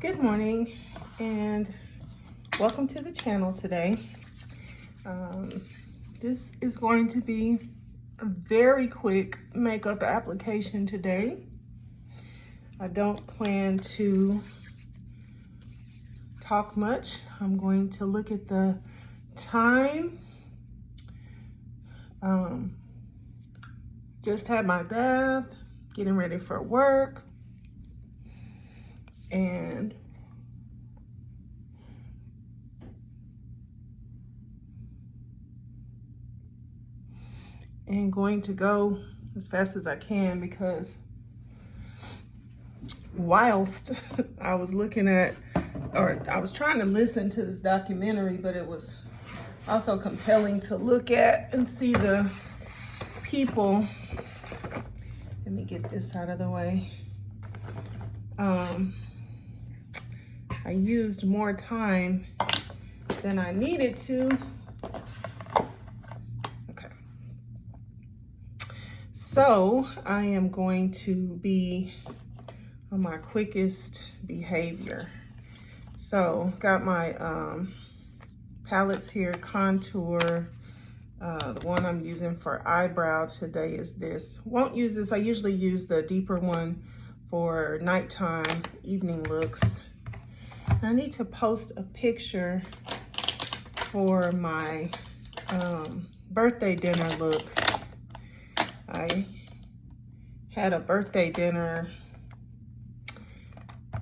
Good morning and welcome to the channel today. This is going to be a very quick makeup application today. I don't plan to talk much. I'm going to look at the time. Just had my bath, getting ready for work. And going to go as fast as I can because whilst I was looking at, or I was trying to listen to this documentary, but it was also compelling to look at and see the people. Let me get this out of the way. I used more time than I needed to. Okay. So I am going to be on my quickest behavior. So got my palettes here, contour. The one I'm using for eyebrow today is this. Won't use this. I usually use the deeper one for nighttime, evening looks. I need to post a picture for my birthday dinner look. I had a birthday dinner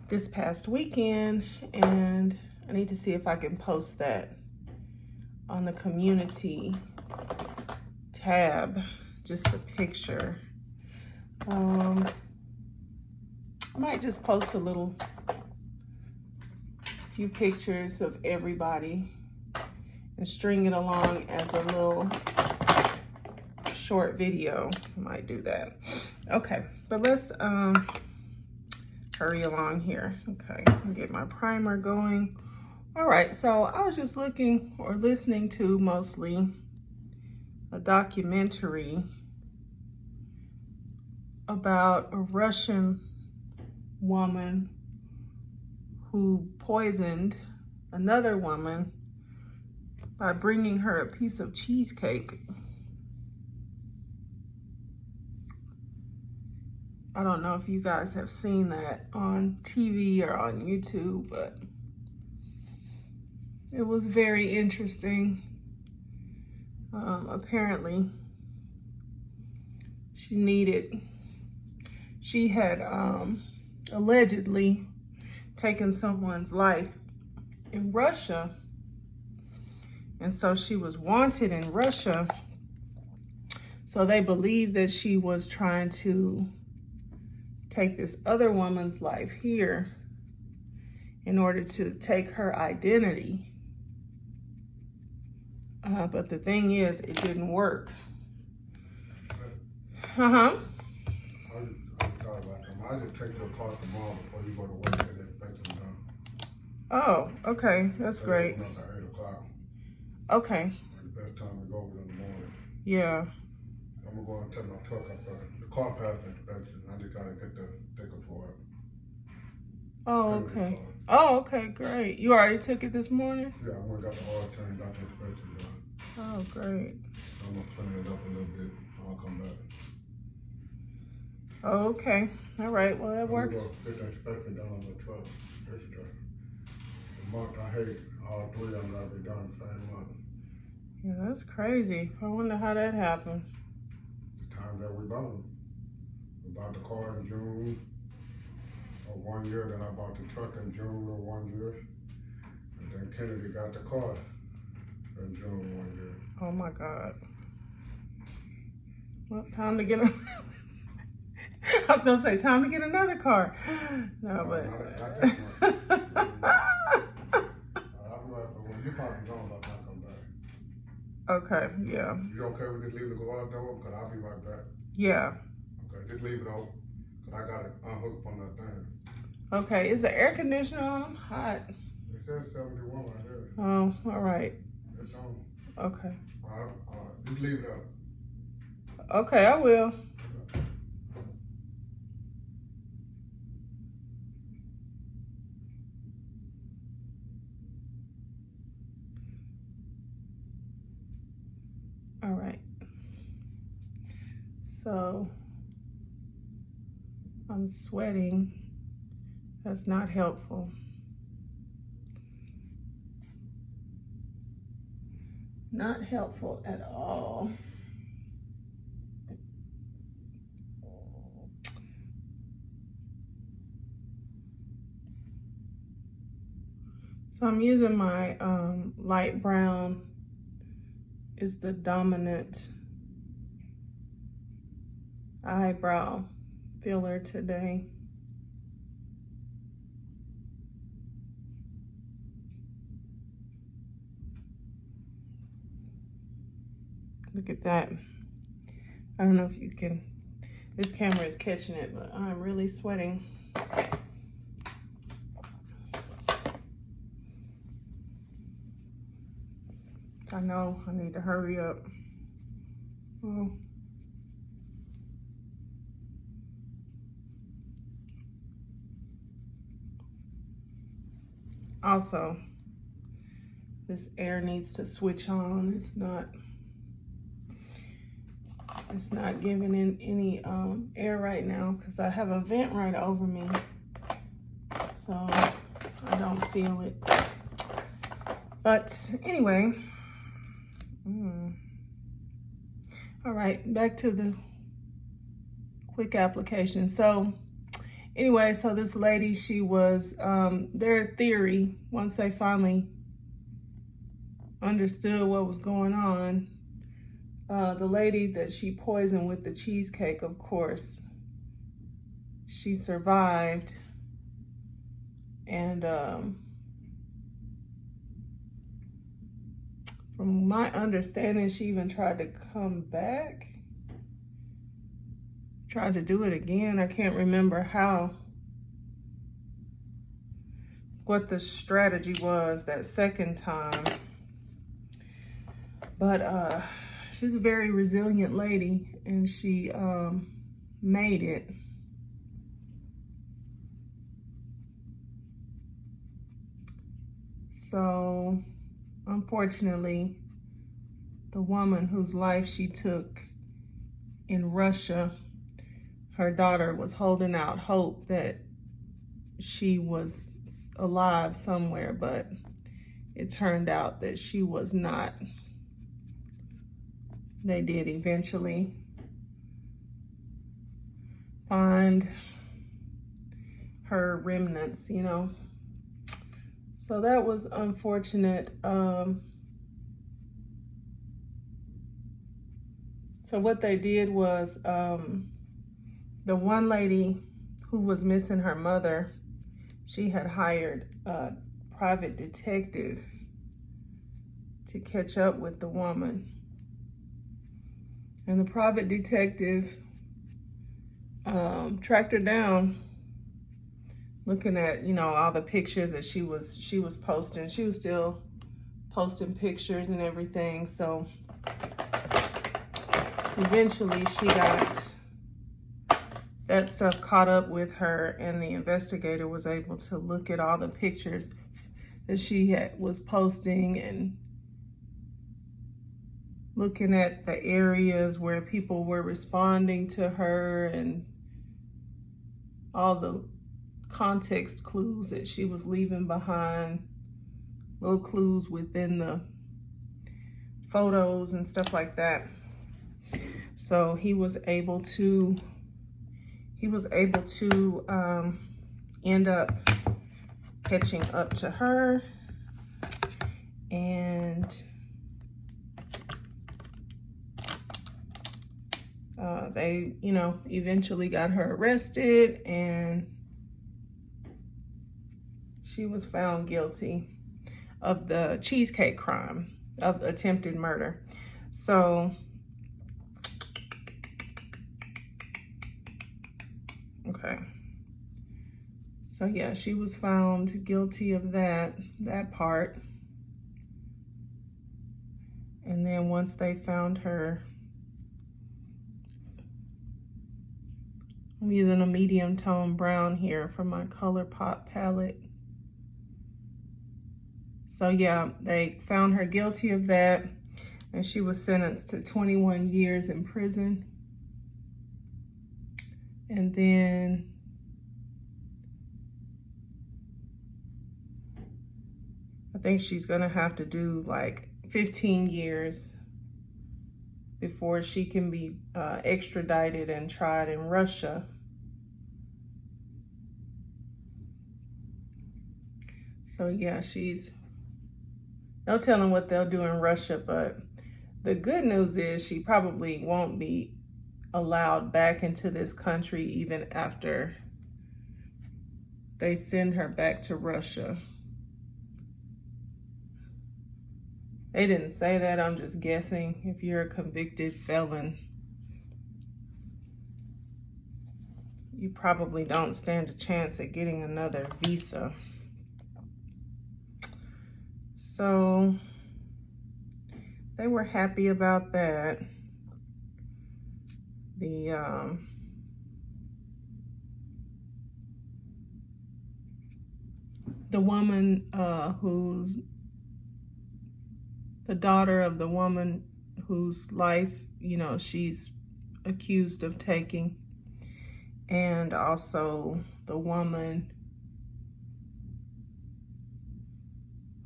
this past weekend and I need to see if I can post that on the community tab, just the picture. I might just post a few pictures of everybody and string it along as a little short video. I might do that. Okay, but let's hurry along here. Okay, and get my primer going. All right, so I was just looking or listening to mostly a documentary about a Russian woman who poisoned another woman by bringing her a piece of cheesecake. I don't know if you guys have seen that on TV or on YouTube, but it was very interesting. Apparently, she had allegedly taken someone's life in Russia. And so she was wanted in Russia. So they believed that she was trying to take this other woman's life here in order to take her identity. But the thing is, it didn't work. I just take your car tomorrow before you go to work and inspection done. Oh, okay, that's great. At 8 o'clock. Okay. The best time to go over in the morning. Yeah. I'm gonna go and take my truck up there. The car passed inspection. I just gotta get the ticket for it. Oh, okay. Oh, okay, great. You already took it this morning? Yeah, I went and got the oil change, got the inspection done. Oh, great. So I'm gonna clean it up a little bit. I'll come back. Okay. All right. Well, that works. I'm gonna get the inspection done on the truck. The month I hate, all three of them gotta be done the same month. Yeah, that's crazy. I wonder how that happened. The time that we bought them. We bought the car in June of 1 year, then I bought the truck in June of 1 year. And then Kennedy got the car in June 1 year. Oh my God. Well, time to get a I was gonna say time to get another car. No, but Not this one. I'll be right, but when you probably gone by the time I come back. okay, yeah. You okay with just leaving the garage door open? Cause I'll be right back. Yeah. Okay, just leave it open. Cause I got it unhooked from that thing. Okay, is the air conditioner on? I'm hot. It says 71 right there. Oh, all right. It's on. Okay. Just leave it up. Okay, I will. So I'm sweating. That's not helpful. Not helpful at all. So I'm using my light brown is the dominant eyebrow filler today. Look at that. I don't know if you can, this camera is catching it, but I'm really sweating. I know I need to hurry up. Oh. Also, this air needs to switch on. It's not giving in any air right now because I have a vent right over me, so I don't feel it. But anyway, all right, back to the quick application. So anyway, so this lady, she was, their theory, once they finally understood what was going on, the lady that she poisoned with the cheesecake, of course, she survived. And from my understanding, she even tried to come back. Tried to do it again. I can't remember what the strategy was that second time. But she's a very resilient lady, and she made it. So unfortunately, the woman whose life she took in Russia, her daughter was holding out hope that she was alive somewhere, but it turned out that she was not. They did eventually find her remnants, you know. So that was unfortunate. So what they did was, the one lady who was missing her mother, she had hired a private detective to catch up with the woman. And the private detective tracked her down, looking at, you know, all the pictures that she was posting. She was still posting pictures and everything. So eventually she got that stuff caught up with her, and the investigator was able to look at all the pictures that she was posting and looking at the areas where people were responding to her and all the context clues that she was leaving behind, little clues within the photos and stuff like that. So he was able to end up catching up to her, and they, you know, eventually got her arrested, and she was found guilty of the cheesecake crime, of the attempted murder. So, okay. So yeah, she was found guilty of that part. And then once they found her, I'm using a medium tone brown here for my ColourPop palette. So yeah, they found her guilty of that, and she was sentenced to 21 years in prison. And then I think she's gonna have to do like 15 years before she can be extradited and tried in Russia. So yeah, she's no telling what they'll do in Russia, but the good news is she probably won't be allowed back into this country even after they send her back to Russia. They didn't say that, I'm just guessing. If you're a convicted felon, you probably don't stand a chance at getting another visa. So they were happy about that. The woman who's the daughter of the woman whose life, you know, she's accused of taking, and also the woman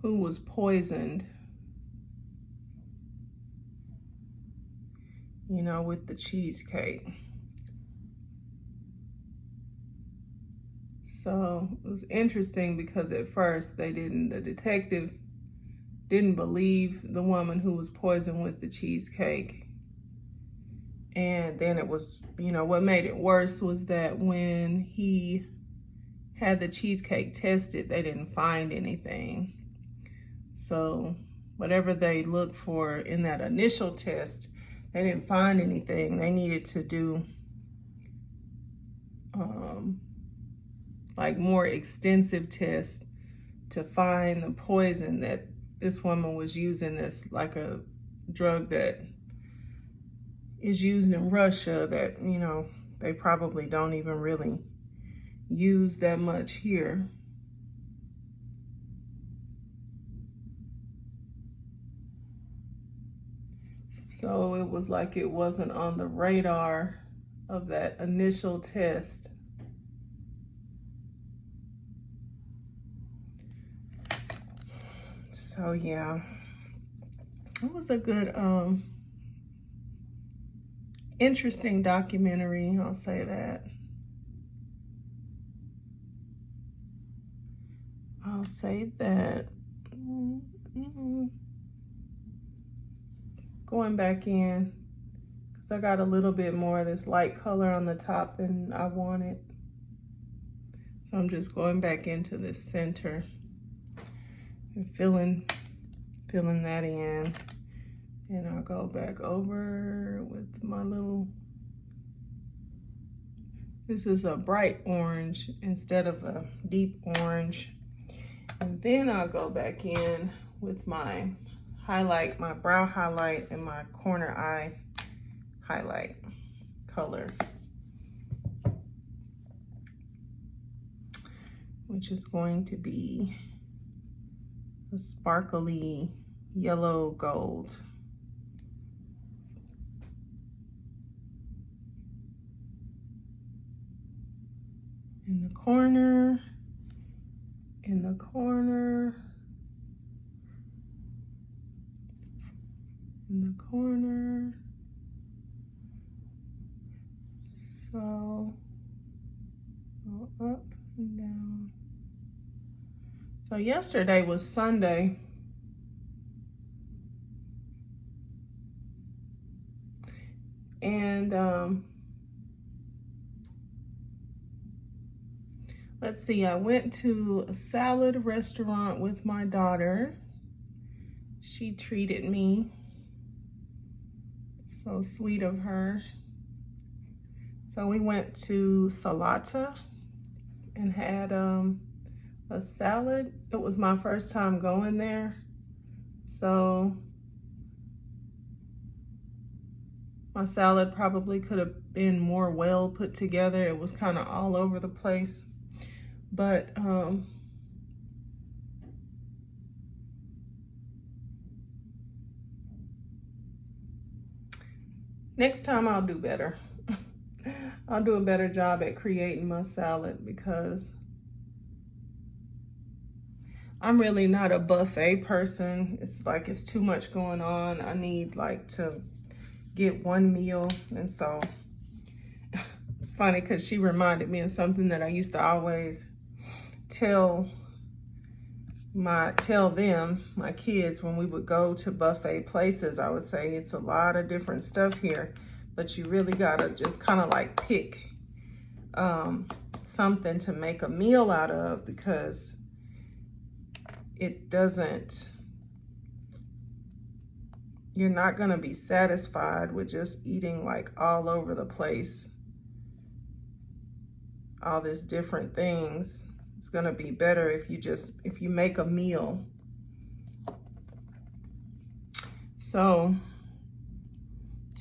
who was poisoned, you know, with the cheesecake. So it was interesting because at first the detective didn't believe the woman who was poisoned with the cheesecake. And then it was, you know, what made it worse was that when he had the cheesecake tested, they didn't find anything. So whatever they looked for in that initial test, they didn't find anything. They needed to do like more extensive tests to find the poison that this woman was using. This like a drug that is used in Russia that, you know, they probably don't even really use that much here. So it was like it wasn't on the radar of that initial test. So yeah, it was a good, interesting documentary, I'll say that. I'll say that. Going back in, because I got a little bit more of this light color on the top than I wanted. So I'm just going back into the center and filling that in. And I'll go back over with my little, this is a bright orange instead of a deep orange. And then I'll go back in with my highlight, my brow highlight and my corner eye highlight color, which is going to be a sparkly yellow gold. In the corner, in the corner, in the corner. So go up and down. So yesterday was Sunday. And let's see, I went to a salad restaurant with my daughter. She treated me. So sweet of her. So we went to Salata and had a salad. It was my first time going there. So my salad probably could have been more well put together. It was kind of all over the place. But next time I'll do better. I'll do a better job at creating my salad because I'm really not a buffet person. It's like it's too much going on. I need like to get one meal. And so it's funny because she reminded me of something that I used to always tell them, my kids, when we would go to buffet places. I would say it's a lot of different stuff here, but you really gotta just kind of like pick something to make a meal out of, because it doesn't, you're not gonna be satisfied with just eating like all over the place, all these different things. It's gonna be better if you make a meal. So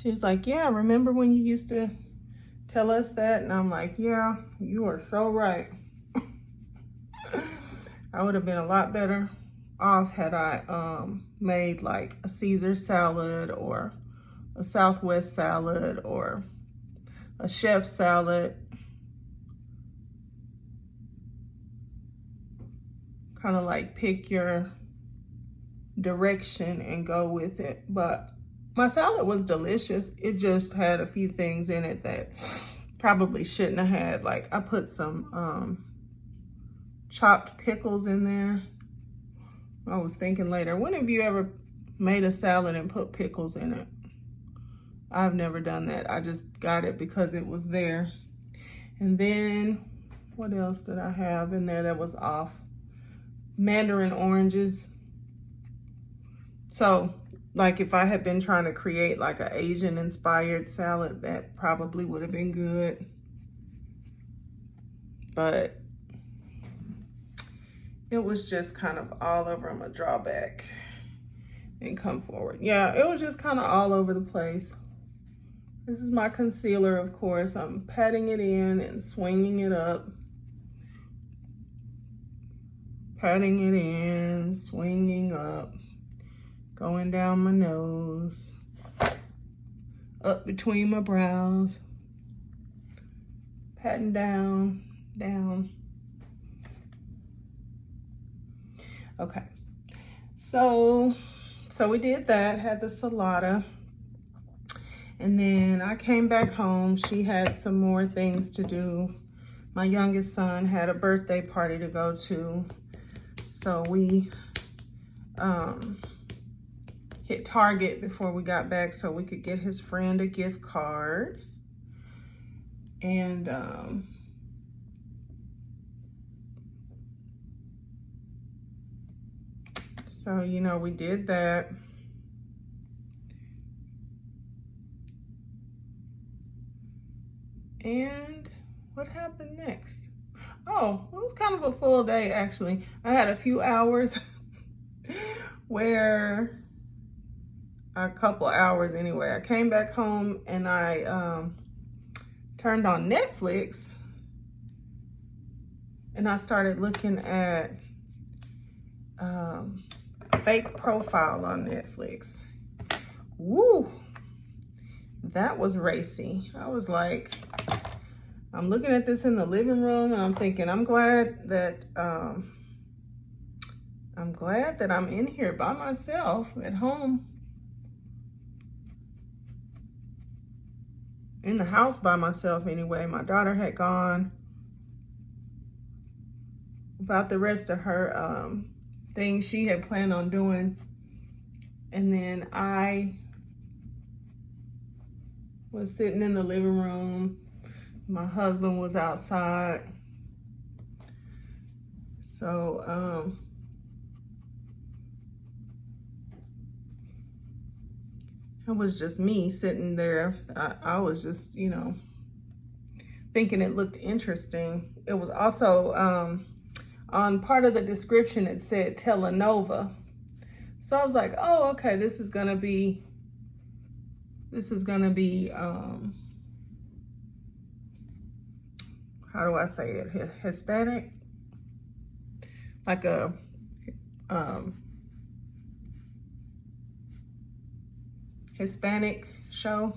she was like, yeah, remember when you used to tell us that? And I'm like, yeah, you are so right. I would have been a lot better off had I made like a Caesar salad or a Southwest salad or a chef salad. Kind of like pick your direction and go with it. But my salad was delicious. It just had a few things in it that probably shouldn't have had. Like I put some chopped pickles in there. I was thinking later, when have you ever made a salad and put pickles in it? I've never done that. I just got it because it was there. And then what else did I have in there that was off? Mandarin oranges. So like if I had been trying to create like an Asian inspired salad, that probably would have been good. But it was just kind of all over. I'm gonna draw back and come forward. Yeah, it was just kind of all over the place. This is my concealer, of course. I'm patting it in and swinging it up. Patting it in, swinging up, going down my nose, up between my brows, patting down, down. Okay, so we did that, had the salada, and then I came back home. She had some more things to do. My youngest son had a birthday party to go to. So we hit Target before we got back so we could get his friend a gift card. And so, you know, we did that. And what happened next? Oh, it was kind of a full day, actually. I had a few hours where, a couple hours anyway, I came back home and I turned on Netflix and I started looking at Fake Profile on Netflix. Woo, that was racy. I was like, I'm looking at this in the living room and I'm thinking, I'm glad that I'm in here by myself at home. In the house by myself anyway. My daughter had gone about the rest of her things she had planned on doing. And then I was sitting in the living room. My husband was outside. So, it was just me sitting there. I was just, you know, thinking it looked interesting. It was also, on part of the description, it said Telenova. So I was like, oh, okay, this is gonna be, how do I say it? Hispanic? Like a, Hispanic show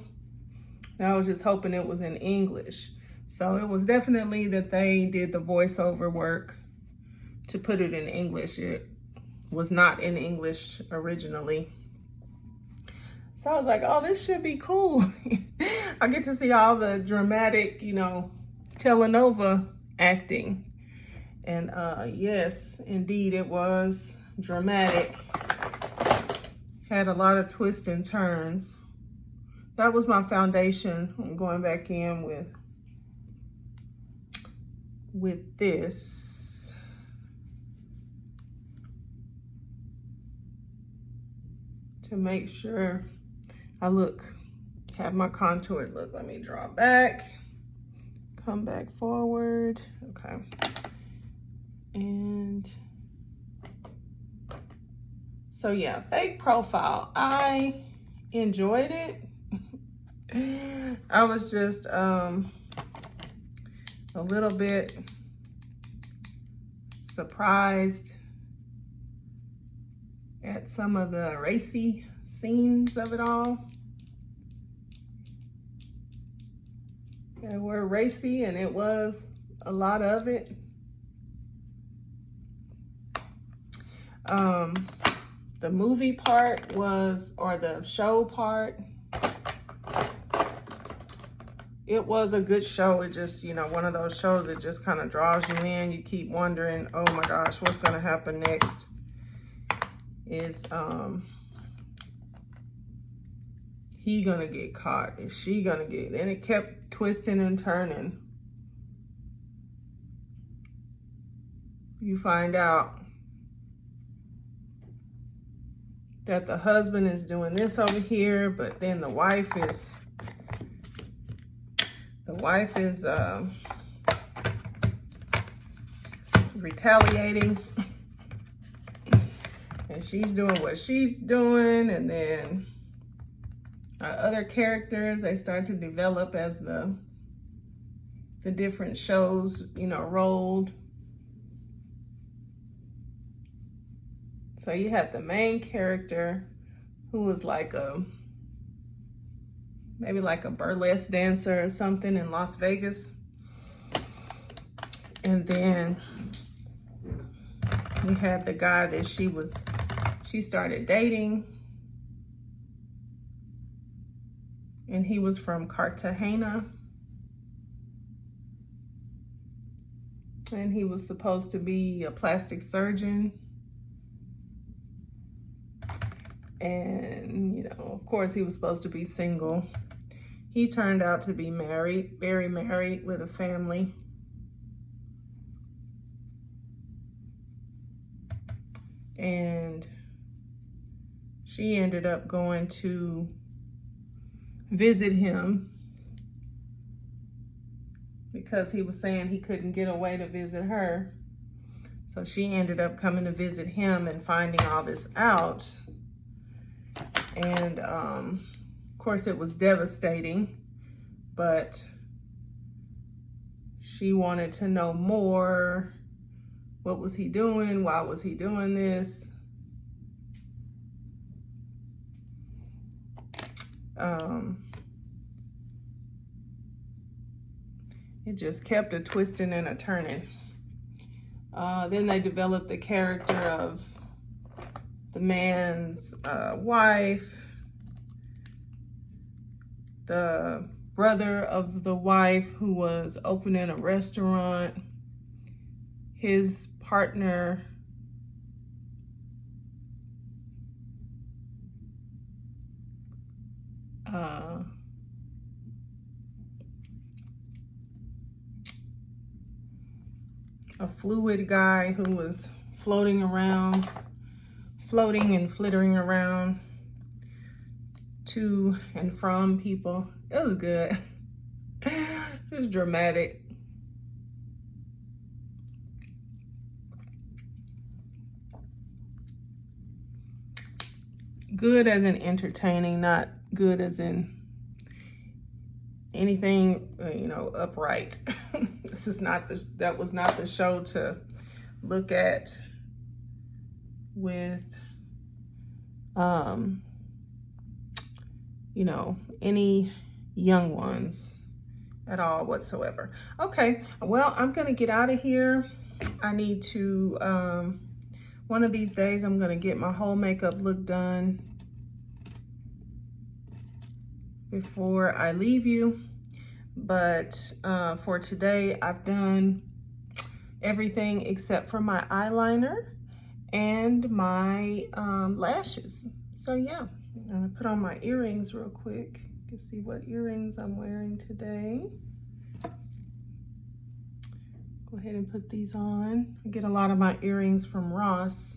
I was just hoping it was in English. So it was definitely that they did the voiceover work to put it in English. It was not in English originally. So I was like, oh, this should be cool. I get to see all the dramatic, you know, telenovela acting. And yes, indeed, it was dramatic. Had a lot of twists and turns. That was my foundation. I'm going back in with this. To make sure I have my contoured look. Let me draw back, come back forward. Okay. And so yeah, fake profile. I enjoyed it. I was just a little bit surprised at some of the racy scenes of it all. They were racy, and it was a lot of it. The movie part was, or the show part, it was a good show. It just, you know, one of those shows that just kind of draws you in. You keep wondering, oh my gosh, what's gonna happen next? Is he gonna get caught? Is she gonna get? And it kept twisting and turning. You find out that the husband is doing this over here, but then the wife is retaliating, and she's doing what she's doing, and then other characters, they start to develop as the different shows, you know, rolled. So you had the main character who was like maybe like a burlesque dancer or something in Las Vegas. And then we had the guy that she started dating. And he was from Cartagena. And he was supposed to be a plastic surgeon. And, you know, of course, he was supposed to be single. He turned out to be married, very married, with a family. And she ended up going to visit him because he was saying he couldn't get away to visit her. So she ended up coming to visit him and finding all this out. And of course it was devastating, but she wanted to know more. What was he doing? Why was he doing this? It just kept a twisting and a turning. Then they developed the character of the man's wife, the brother of the wife who was opening a restaurant, his partner, a fluid guy who was floating and flittering around to and from people. It was good. It was dramatic. Good as in entertaining, not good as in anything, you know, upright. That was not the show to look at with, you know, any young ones at all whatsoever. Okay, well, I'm gonna get out of here. I need to, one of these days, I'm gonna get my whole makeup look done before I leave you. But for today, I've done everything except for my eyeliner and my lashes. So yeah, I'm gonna put on my earrings real quick. You can see what earrings I'm wearing today. Go ahead and put these on. I get a lot of my earrings from Ross.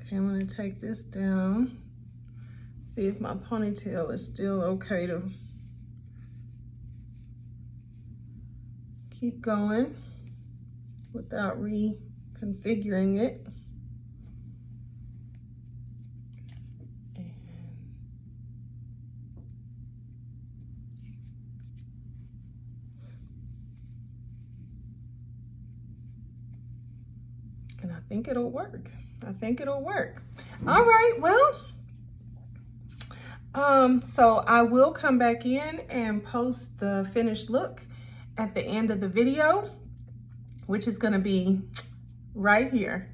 Okay, I'm gonna take this down. See if my ponytail is still okay to keep going without reconfiguring it. And I think it'll work. I think it'll work. All right, well, so I will come back in and post the finished look at the end of the video, which is gonna be right here.